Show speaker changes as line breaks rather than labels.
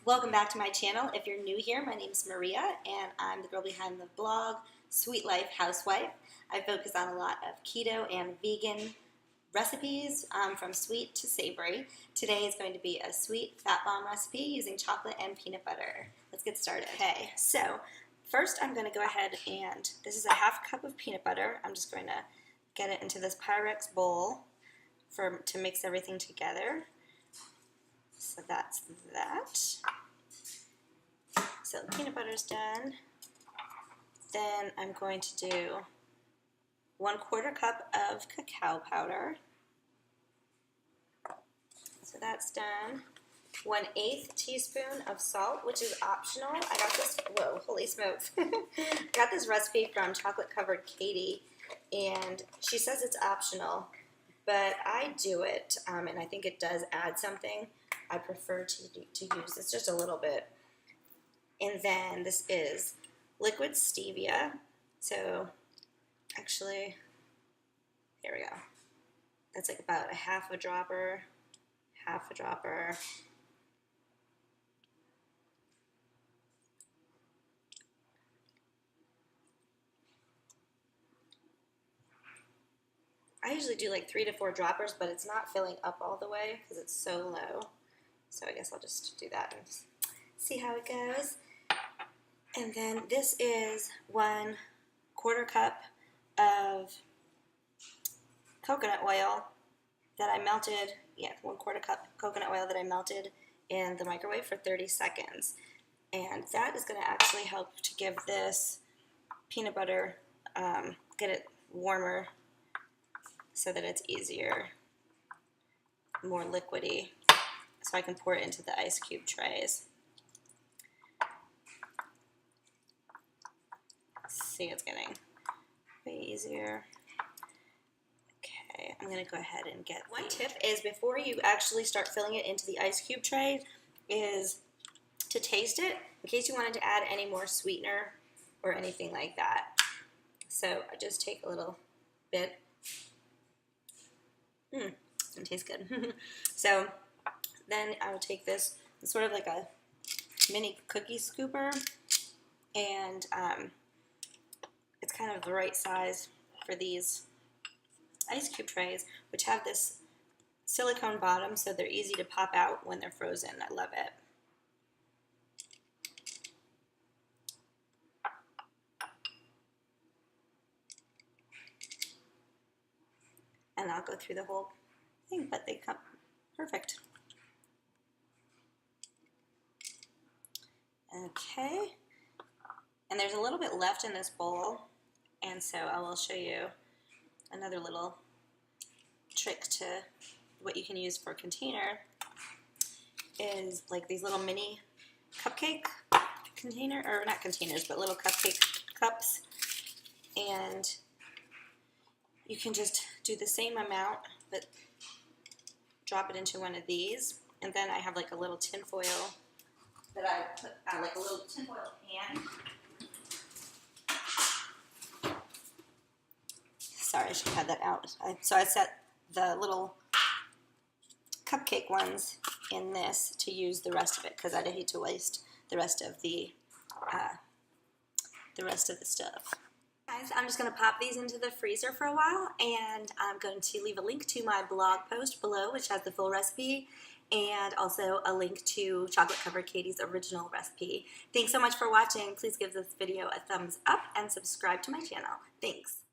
Welcome back to my channel. If you're new here, my name is Maria and I'm the girl behind the blog Sweet Life Housewife. I focus on a lot of keto and vegan recipes from sweet to savory. Today is going to be a sweet fat bomb recipe using chocolate and peanut butter. Let's get started. Okay, so first I'm going to go ahead and this is a half cup of peanut butter. I'm just going to get it into this Pyrex bowl to mix everything together. So that's that. So the peanut butter's done. Then I'm going to do 1/4 cup of cacao powder. So that's done. 1/8 teaspoon of salt, which is optional. I got this, whoa, holy smokes. Got this recipe from Chocolate Covered Katie, and she says it's optional, but I do it, and I think it does add something. I prefer to use this just a little bit. And then this is liquid stevia. So actually, here we go. That's like about a half a dropper. I usually do like 3 to 4 droppers, but it's not filling up all the way because it's so low. So I guess I'll just do that and see how it goes. And then this is 1/4 cup of coconut oil that I melted. Yeah, 1/4 cup coconut oil that I melted in the microwave for 30 seconds. And that is going to actually help to give this peanut butter, get it warmer so that it's easier, more liquidy, so I can pour it into the ice cube trays. See, it's getting way easier. Okay, I'm going to go ahead and get one tip is before you actually start filling it into the ice cube tray is to taste it in case you wanted to add any more sweetener or anything like that. So I just take a little bit. It tastes good. So then I will take this, it's sort of like a mini cookie scooper, and it's kind of the right size for these ice cube trays, which have this silicone bottom, so they're easy to pop out when they're frozen. I love it. And I'll go through the whole thing, but they come perfect. Okay, and there's a little bit left in this bowl, and so I will show you another little trick to what you can use for a container is like these little mini cupcake container, or not containers, but little cupcake cups, and you can just do the same amount, but drop it into one of these, and then I have like a little tin foil that I put, like a little tin foil pan. Sorry, I should have that out. So I set the little cupcake ones in this to use the rest of it because I'd hate to waste the rest of the stuff. Guys, I'm just going to pop these into the freezer for a while, and I'm going to leave a link to my blog post below, which has the full recipe, and also a link to Chocolate Covered Katie's original recipe. Thanks so much for watching. Please give this video a thumbs up and subscribe to my channel. Thanks.